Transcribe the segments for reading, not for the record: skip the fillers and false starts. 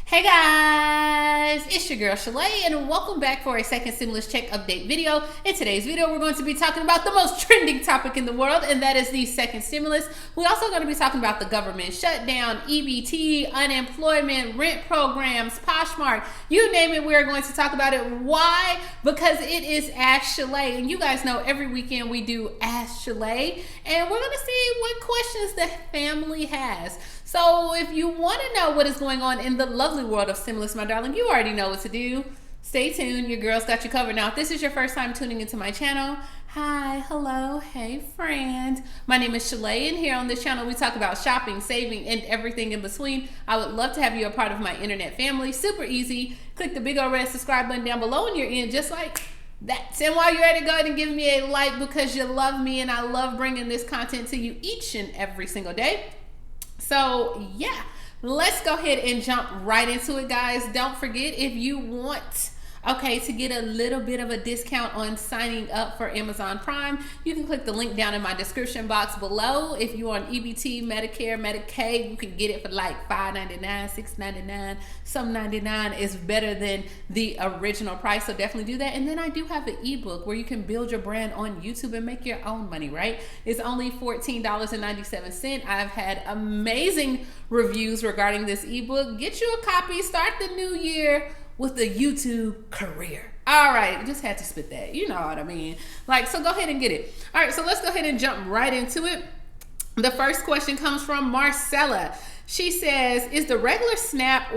Hey guys, it's your girl Shalae and welcome back for a second stimulus check update video. In today's video, we're going to be talking about the most trending topic in the world, and that is the second stimulus. We're also going to be talking about the government shutdown, EBT, unemployment, rent programs, Poshmark, you name it, we're going to talk about it. Why? Because it is Ask Shalae, and you guys know every weekend we do Ask Shalae, and we're going to see what questions the family has. So if you want to know what is going on in the lovely world of stimulus, my darling, you already know what to do. Stay tuned. Your girl's got you covered. Now, if this is your first time tuning into my channel, hi, hello, hey, friend. My name is Shalae, and here on this channel, we talk about shopping, saving, and everything in between. I would love to have you a part of my internet family. Super easy. Click the big old red subscribe button down below, and you're in just like that. And while you're at it, go ahead and give me a like because you love me, and I love bringing this content to you each and every single day. So yeah, let's go ahead and jump right into it, guys. Don't forget, if you want to get a little bit of a discount on signing up for Amazon Prime, you can click the link down in my description box below. If you're on EBT, Medicare, Medicaid, you can get it for like $5.99, $6.99, some 99 is better than the original price, so definitely do that. And then I do have an ebook where you can build your brand on YouTube and make your own money, right? It's only $14.97. I've had amazing reviews regarding this ebook. Get you a copy, start the new year with a YouTube career. All right, just had to spit that. You know what I mean. So go ahead and get it. All right, so let's go ahead and jump right into it. The first question comes from Marcella. She says, is it regular SNAP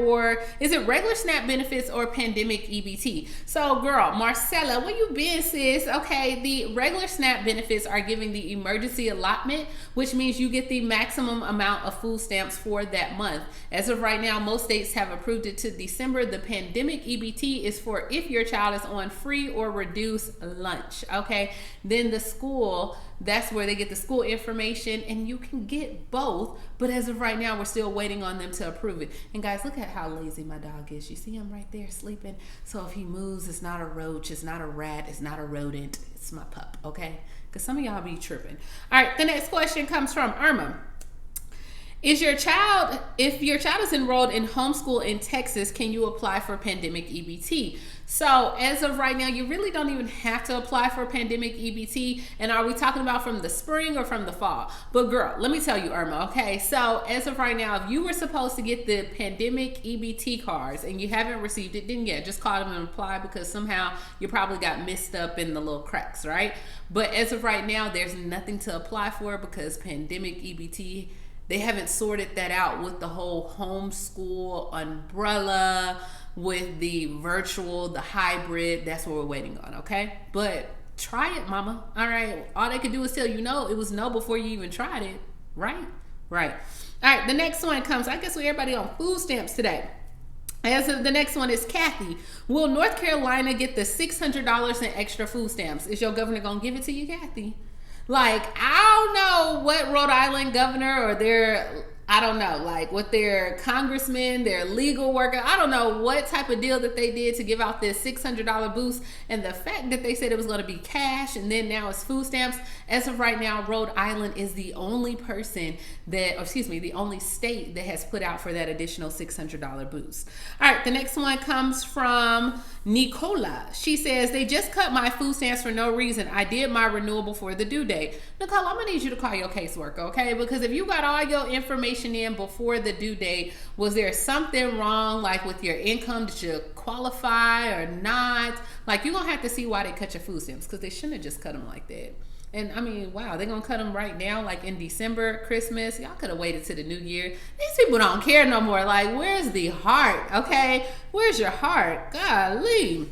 benefits or pandemic EBT? So girl, Marcella, where you been, sis? Okay, the regular SNAP benefits are giving the emergency allotment, which means you get the maximum amount of food stamps for that month. As of right now, most states have approved it to December. The pandemic EBT is for if your child is on free or reduced lunch, okay? Then the school, that's where they get the school information, and you can get both, but as of right now, we're still waiting on them to approve it. And guys, look at how lazy my dog is. You see him right there sleeping? So if he moves, it's not a roach, it's not a rat, it's not a rodent, it's my pup, okay? Because some of y'all be tripping. All right, the next question comes from Irma. If your child is enrolled in homeschool in Texas, can you apply for pandemic EBT? So as of right now, you really don't even have to apply for pandemic EBT. And are we talking about from the spring or from the fall? But girl, let me tell you, Irma, okay? So as of right now, if you were supposed to get the pandemic EBT cards and you haven't received it, then yeah, just call them and apply, because somehow you probably got messed up in the little cracks, right? But as of right now, there's nothing to apply for because pandemic EBT, they haven't sorted that out with the whole homeschool umbrella, with the virtual, the hybrid. That's what we're waiting on, okay? But try it, mama. All right. All they could do is tell you no. It was no before you even tried it, right? Right. All right. The next one comes, I guess, with everybody on food stamps today. As of the next one is Kathy. Will North Carolina get the $600 in extra food stamps? Is your governor gonna give it to you, Kathy? I don't know what Rhode Island governor or what their congressman, their legal worker, I don't know what type of deal that they did to give out this $600 boost. And the fact that they said it was going to be cash and then now it's food stamps. As of right now, Rhode Island is the only the only state that has put out for that additional $600 boost. All right, the next one comes from Nicola. She says, they just cut my food stamps for no reason. I did my renewal before the due date. Nicole, I'm gonna need you to call your caseworker, okay? Because if you got all your information in before the due date, was there something wrong with your income? Did you qualify or not? You're gonna have to see why they cut your food stamps, because they shouldn't have just cut them like that. And I mean, wow, they're gonna cut them right now, in December, Christmas. Y'all could have waited to the new year. These people don't care no more. Where's the heart, okay? Where's your heart? Golly.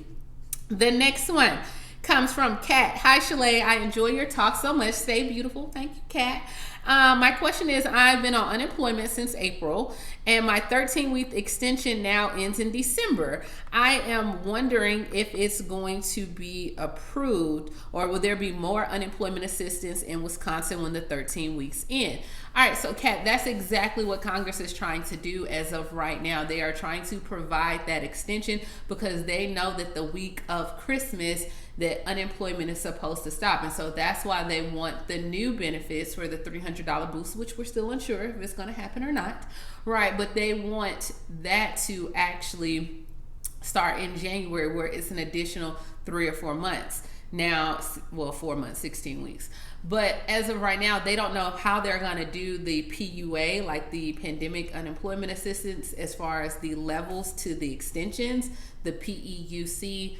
The next one comes from Kat. Hi, Shalae. I enjoy your talk so much. Stay beautiful. Thank you, Kat. My question is, I've been on unemployment since April, and my 13-week extension now ends in December. I am wondering if it's going to be approved, or will there be more unemployment assistance in Wisconsin when the 13 weeks end? All right, so Kat, that's exactly what Congress is trying to do as of right now. They are trying to provide that extension because they know that the week of Christmas, that unemployment is supposed to stop. And so that's why they want the new benefits for the $300 $1,500 boost, which we're still unsure if it's going to happen or not, right? But they want that to actually start in January, where it's an additional 3 or 4 months. Now, well, 4 months, 16 weeks. But as of right now, they don't know how they're going to do the PUA, like the pandemic unemployment assistance, as far as the levels to the extensions, the PEUC.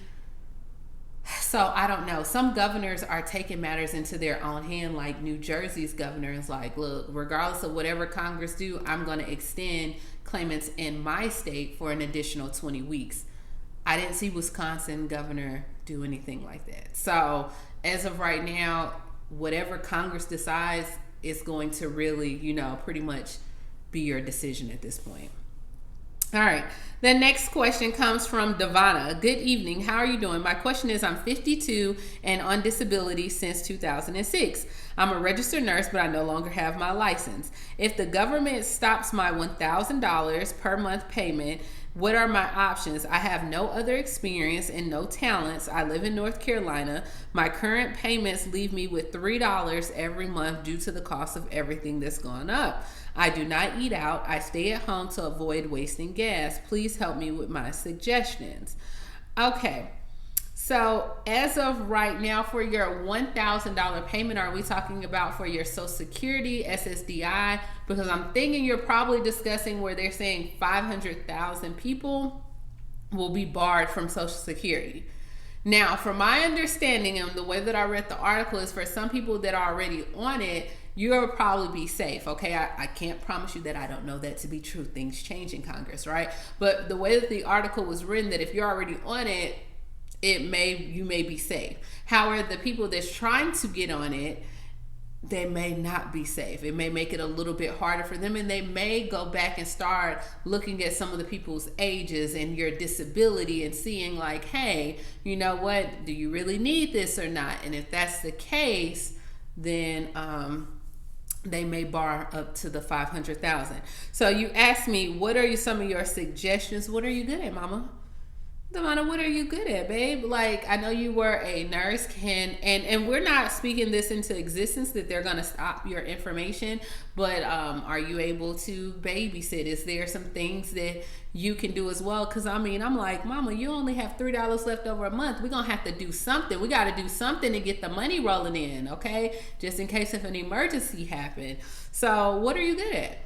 So I don't know. Some governors are taking matters into their own hand, like New Jersey's governor is like, look, regardless of whatever Congress do, I'm going to extend claimants in my state for an additional 20 weeks. I didn't see Wisconsin governor do anything like that. So as of right now, whatever Congress decides is going to really, pretty much be your decision at this point. All right. The next question comes from Devana. Good evening. How are you doing? My question is, I'm 52 and on disability since 2006. I'm a registered nurse, but I no longer have my license. If the government stops my $1,000 per month payment, what are my options? I have no other experience and no talents. I live in North Carolina. My current payments leave me with $3 every month due to the cost of everything that's gone up. I do not eat out. I stay at home to avoid wasting gas. Please help me with my suggestions. Okay. So as of right now, for your $1,000 payment, are we talking about for your Social Security, SSDI? Because I'm thinking you're probably discussing where they're saying 500,000 people will be barred from Social Security. Now, from my understanding and the way that I read the article is for some people that are already on it, you'll probably be safe, okay? I can't promise you that. I don't know that to be true. Things change in Congress, right? But the way that the article was written, that if you're already on it, you may be safe. However, the people that's trying to get on it, they may not be safe. It may make it a little bit harder for them, and they may go back and start looking at some of the people's ages and your disability and seeing like, hey, you know what, do you really need this or not? And if that's the case, then they may bar up to the 500,000. So you asked me, what are some of your suggestions? What are you good at, mama? Devana, what are you good at, babe? Like, I know you were a nurse, and we're not speaking this into existence that they're gonna stop your information, but are you able to babysit? Is there some things that you can do as well? Because I'm like, mama, you only have $3 left over a month. We're gonna have to do something. We gotta do something to get the money rolling in, okay? Just in case if an emergency happened. So what are you good at?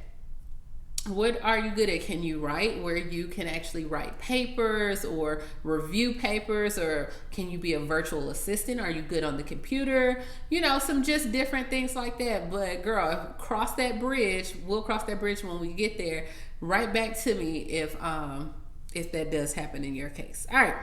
What are you good at? Can you write, where you can actually write papers or review papers, or can you be a virtual assistant? Are you good on the computer? Some just different things like that. But girl, cross that bridge. We'll cross that bridge when we get there. Write back to me if that does happen in your case. All right.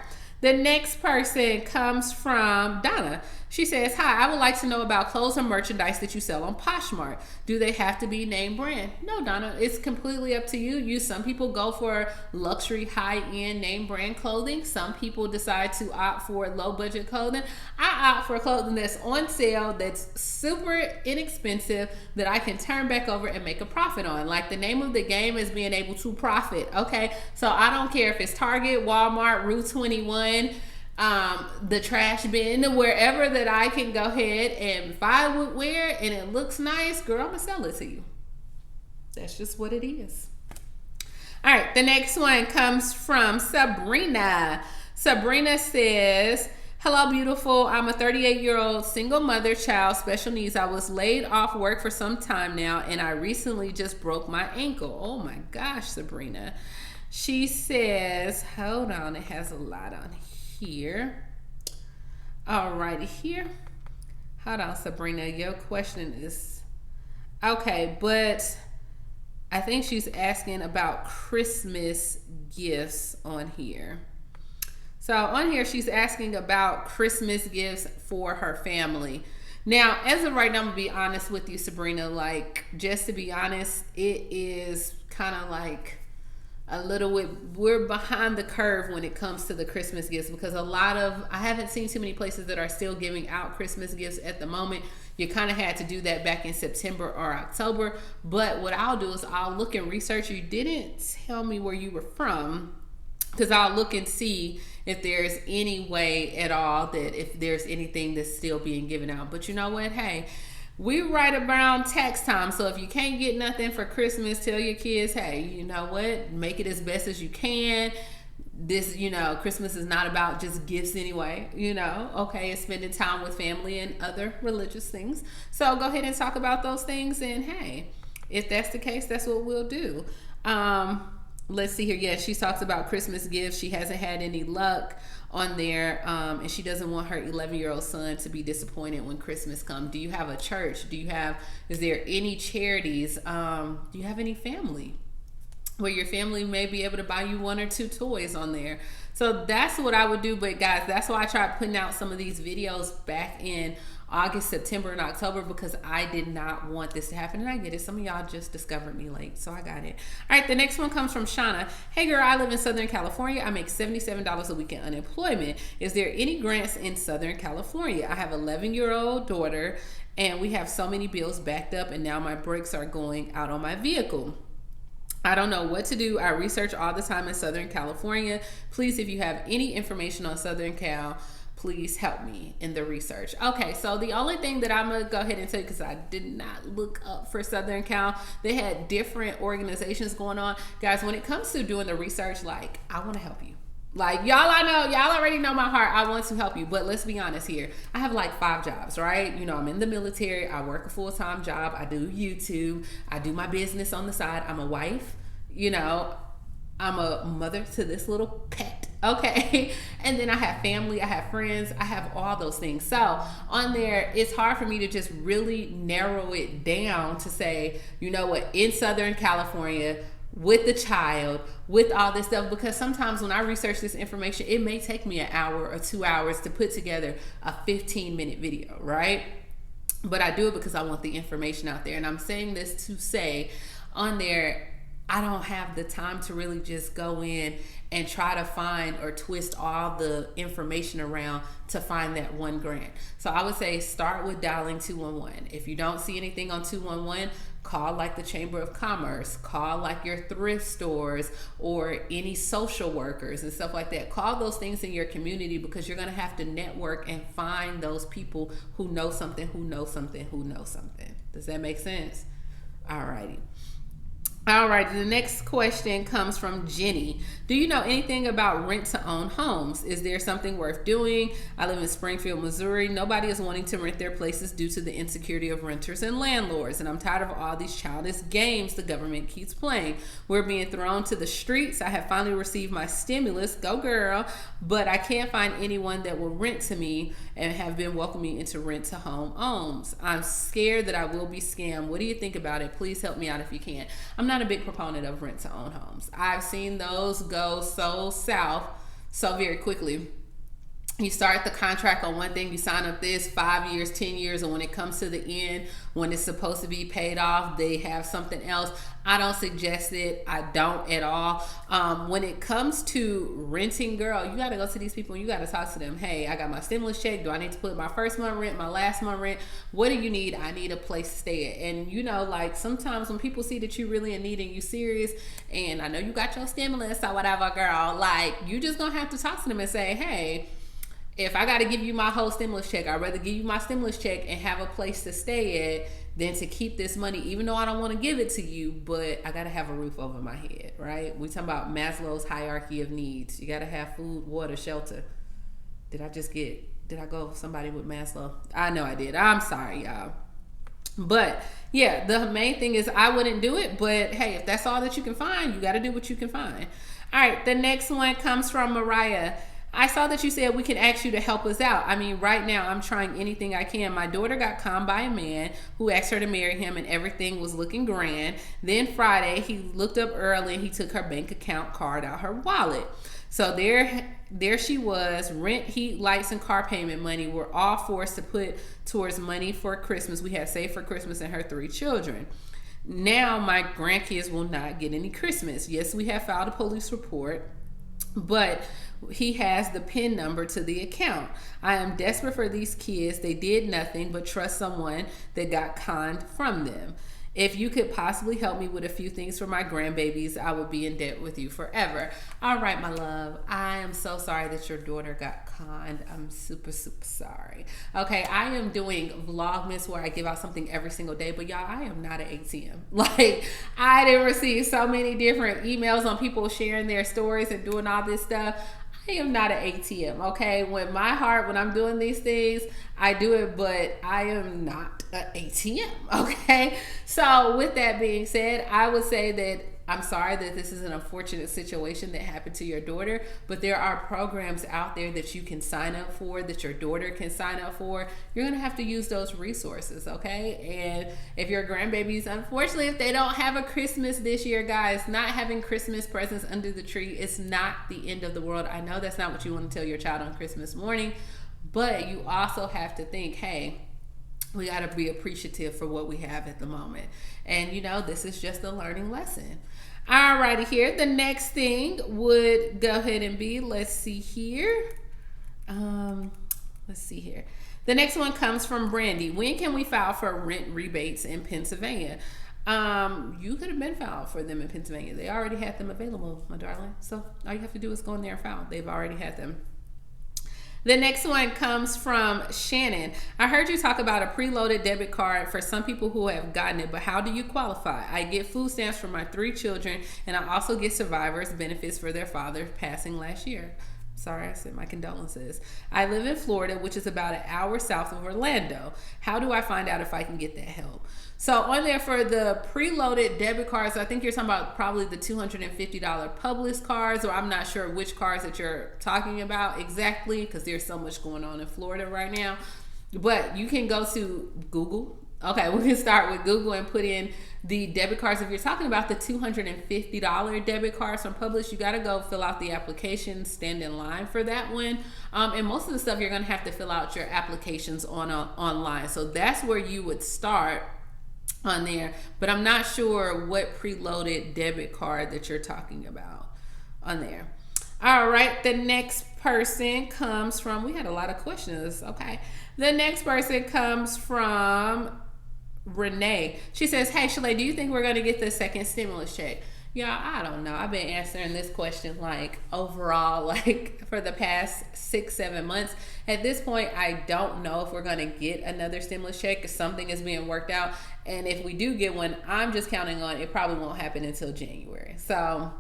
The next person comes from Donna. She says, hi, I would like to know about clothes and merchandise that you sell on Poshmark. Do they have to be name brand? No, Donna, it's completely up to you. Some people go for luxury, high-end name brand clothing. Some people decide to opt for low budget clothing. I opt for clothing that's on sale, that's super inexpensive, that I can turn back over and make a profit on. Like, the name of the game is being able to profit, okay? So I don't care if it's Target, Walmart, Route 21, the trash bin, wherever that I can go ahead, and if I would wear it and it looks nice, girl, I'm gonna sell it to you. That's just what it is. All right, the next one comes from Sabrina. Sabrina says, hello, beautiful. I'm a 38-year-old single mother, child, special needs. I was laid off work for some time now, and I recently just broke my ankle. Oh my gosh, Sabrina. She says, hold on, it has a lot on here. All righty here. Hold on, Sabrina, your question is, okay, but I think she's asking about Christmas gifts on here. So on here, she's asking about Christmas gifts for her family. Now, as of right now, I'm gonna be honest with you, Sabrina, like, just to be honest, it is kind of like a little bit, we're behind the curve when it comes to the Christmas gifts, because I haven't seen too many places that are still giving out Christmas gifts at the moment. You kind of had to do that back in September or October. But what I'll do is I'll look and research. You didn't tell me where you were from, because I'll look and see if there's any way at all that if there's anything that's still being given out. But you know what? Hey, we right around tax time. So if you can't get nothing for Christmas, tell your kids, hey, you know what? Make it as best as you can. This, Christmas is not about just gifts anyway, okay, it's spending time with family and other religious things. So go ahead and talk about those things, and hey, if that's the case, that's what we'll do. Let's see here. Yeah, she talks about Christmas gifts. She hasn't had any luck on there, and she doesn't want her 11-year-old son to be disappointed when Christmas comes. Do you have a church? Is there any charities? Do you have any family where your family may be able to buy you 1 or 2 toys on there? So that's what I would do. But guys, that's why I tried putting out some of these videos back in August, September, and October, because I did not want this to happen. And I get it. Some of y'all just discovered me late, so I got it. All right, the next one comes from Shauna. Hey girl, I live in Southern California. I make $77 a week in unemployment. Is there any grants in Southern California? I have an 11-year-old daughter, and we have so many bills backed up, and now my brakes are going out on my vehicle. I don't know what to do. I research all the time in Southern California. Please, if you have any information on Southern Cal, please help me in the research. Okay, so the only thing that I'm going to go ahead and tell you, because I did not look up for Southern Cal, they had different organizations going on. Guys, when it comes to doing the research, I want to help you. Y'all already know my heart. I want to help you, but let's be honest here. I have 5 jobs, right? I'm in the military. I work a full-time job. I do YouTube. I do my business on the side. I'm a wife. I'm a mother to this little pet. Okay. And then I have family. I have friends. I have all those things. So on there, it's hard for me to just really narrow it down to say, in Southern California, with the child, with all this stuff, because sometimes when I research this information, it may take me an hour or 2 hours to put together a 15-minute video, right? But I do it because I want the information out there. And I'm saying this to say on there, I don't have the time to really just go in and try to find or twist all the information around to find that one grant. So I would say start with dialing 211. If you don't see anything on 211, call the Chamber of Commerce, call your thrift stores or any social workers and stuff like that. Call those things in your community, because you're going to have to network and find those people who know something, who know something, who know something. Does that make sense? Alrighty. All right, the next question comes from Jenny. Do you know anything about rent-to-own homes? Is there something worth doing? I live in Springfield, Missouri. Nobody is wanting to rent their places due to the insecurity of renters and landlords, and I'm tired of all these childish games the government keeps playing. We're being thrown to the streets. I have finally received my stimulus, go girl, but I can't find anyone that will rent to me and have been welcoming into rent-to-home homes. I'm scared that I will be scammed. What do you think about it? Please help me out if you can. I'm not a big proponent of rent-to-own homes. I've seen those go so south so very quickly. You start the contract on one thing, you sign up this 5 years, 10 years, and when it comes to the end, when it's supposed to be paid off, they have something else. I don't suggest it. I don't at all. When it comes to renting, girl, you got to go to these people and you got to talk to them. Hey, I got my stimulus check. Do I need to put my first month rent, my last month rent? What do you need? I need a place to stay at. And sometimes when people see that you really in need and you serious, and I know you got your stimulus or whatever, girl, you just gonna have to talk to them and say, hey, if I got to give you my whole stimulus check, I'd rather give you my stimulus check and have a place to stay at than to keep this money, even though I don't want to give it to you, but I got to have a roof over my head, right? We talking about Maslow's hierarchy of needs. You got to have food, water, shelter. Did I go somebody with Maslow? I know I did. I'm sorry, y'all. But yeah, the main thing is I wouldn't do it, but hey, if that's all that you can find, you got to do what you can find. All right, the next one comes from Mariah. I saw that you said we can ask you to help us out. I mean, right now I'm trying anything I can. My daughter got conned by a man who asked her to marry him and everything was looking grand. Then Friday, he looked up early and he took her bank account card out her wallet. So there she was. Rent, heat, lights, and car payment money were all forced to put towards money for Christmas. We had saved for Christmas and her 3 children. Now my grandkids will not get any Christmas. Yes, we have filed a police report, but he has the PIN number to the account. I am desperate for these kids. They did nothing but trust someone that got conned from them. If you could possibly help me with a few things for my grandbabies, I would be in debt with you forever. All right, my love. I am so sorry that your daughter got conned. I'm super, super sorry. Okay, I am doing Vlogmas where I give out something every single day, but y'all, I am not an ATM. Like, I didn't receive so many different emails on people sharing their stories and doing all this stuff. I am not an ATM, okay? When I'm doing these things, I do it, but I am not an ATM, okay? So with that being said, I would say that I'm sorry that this is an unfortunate situation that happened to your daughter, but there are programs out there that you can sign up for, that your daughter can sign up for. You're gonna have to use those resources, okay? And if your grandbabies, unfortunately, if they don't have a Christmas this year, guys, not having Christmas presents under the tree is not the end of the world. I know that's not what you want to tell your child on Christmas morning, but you also have to think, hey, we got to be appreciative for what we have at the moment. And you know, this is just a learning lesson. Alrighty, here. The next thing would go ahead and be, let's see here. Let's see here. The next one comes from Brandy. When can we file for rent rebates in Pennsylvania? You could have been filed for them in Pennsylvania. They already had them available, my darling. So all you have to do is go in there and file. They've already had them. The next one comes from Shannon. I heard you talk about a preloaded debit card for some people who have gotten it, but how do you qualify? I get food stamps for my 3 children, and I also get survivors benefits for their father passing last year. Sorry, I said my condolences. I live in Florida, which is about an hour south of Orlando. How do I find out if I can get that help? So on there for the preloaded debit cards, I think you're talking about probably the $250 Publix cards, or I'm not sure which cards that you're talking about exactly, because there's so much going on in Florida right now. But you can go to Google. Okay, we can start with Google and put in the debit cards. If you're talking about the $250 debit cards from Publix, you got to go fill out the application, stand in line for that one. And most of the stuff you're going to have to fill out your applications online. So that's where you would start on there. But I'm not sure what preloaded debit card that you're talking about on there. All right, the next person comes from, we had a lot of questions. Okay, the next person comes from Renee. She says, hey, Shalae, do you think we're going to get the second stimulus check? Yeah, I don't know. I've been answering this question like overall, like for the past 6-7 months. At this point, I don't know if we're going to get another stimulus check. Something is being worked out. And if we do get one, I'm just counting on it probably won't happen until January. So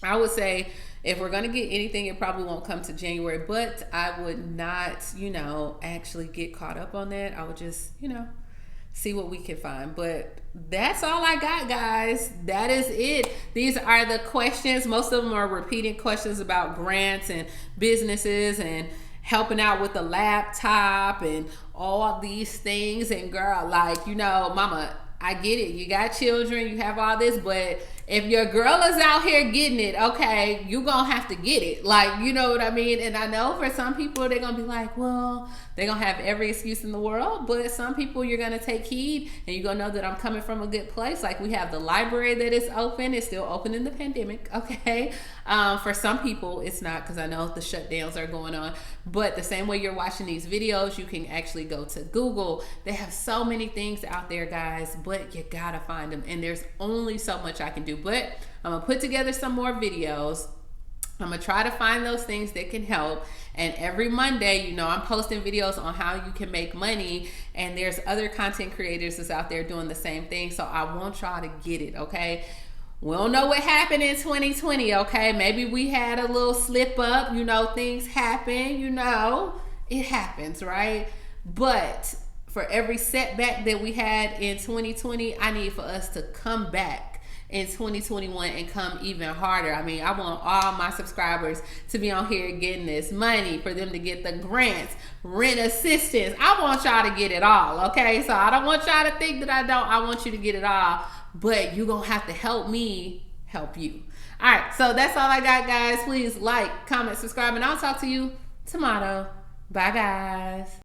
I would say if we're going to get anything, it probably won't come to January. But I would not, actually get caught up on that. I would just, see what we can find. But that's all I got, guys. That is it. These are the questions. Most of them are repeating questions about grants and businesses and helping out with the laptop and all these things. And girl, mama, I get it. You got children, you have all this, but if your girl is out here getting it, okay, you gonna have to get it. You know what I mean? And I know for some people, they're gonna be like, well, they're gonna have every excuse in the world, but some people you're gonna take heed and you're gonna know that I'm coming from a good place. Like we have the library that is open. It's still open in the pandemic, okay? For some people, it's not, because I know the shutdowns are going on. But the same way you're watching these videos, you can actually go to Google. They have so many things out there, guys, but you gotta find them. And there's only so much I can do. But I'm gonna put together some more videos. I'm gonna try to find those things that can help. And every Monday, I'm posting videos on how you can make money. And there's other content creators that's out there doing the same thing. So I want y'all to get it, okay? We don't know what happened in 2020, okay? Maybe we had a little slip up, things happen, it happens, right? But for every setback that we had in 2020, I need for us to come back in 2021 and come even harder. I mean, I want all my subscribers to be on here getting this money, for them to get the grants, rent assistance. I want y'all to get it all, okay? So I don't want y'all to think that I don't. I want you to get it all, but you're gonna have to help me help you. All right, so that's all I got, guys. Please like, comment, subscribe, and I'll talk to you tomorrow. Bye, guys.